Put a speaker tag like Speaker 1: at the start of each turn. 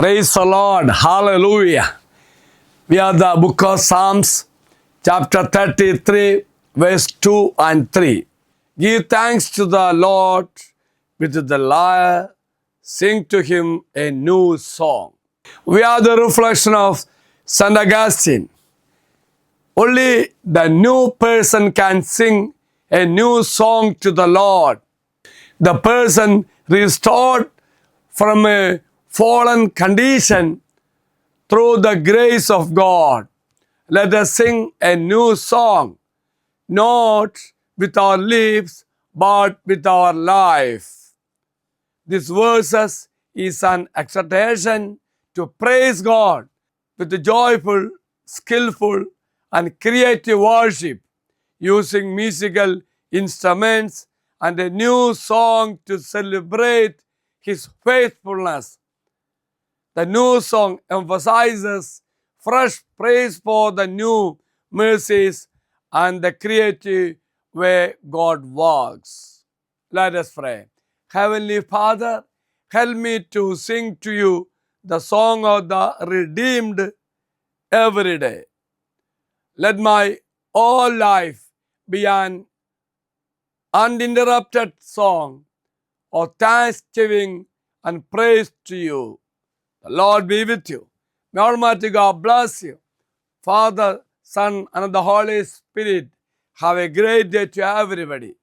Speaker 1: Praise the Lord. Hallelujah. We are the book of Psalms, chapter 33, verse 2 and 3. Give thanks to the Lord with the lyre, sing to him a new song. We are the reflection of St. Augustine. Only the new person can sing a new song to the Lord. The person restored from a fallen condition through the grace of God. Let us sing a new song, not with our lips, but with our life. This verses is an exhortation to praise God with a joyful, skillful, and creative worship, using musical instruments and a new song to celebrate His faithfulness. The new song emphasizes fresh praise for the new mercies and the creative way God works. Let us pray. Heavenly Father, help me to sing to you the song of the redeemed every day. Let my whole life be an uninterrupted song of thanksgiving and praise to you. The Lord be with you. May Almighty God bless you. Father, Son, and the Holy Spirit, have a great day to everybody.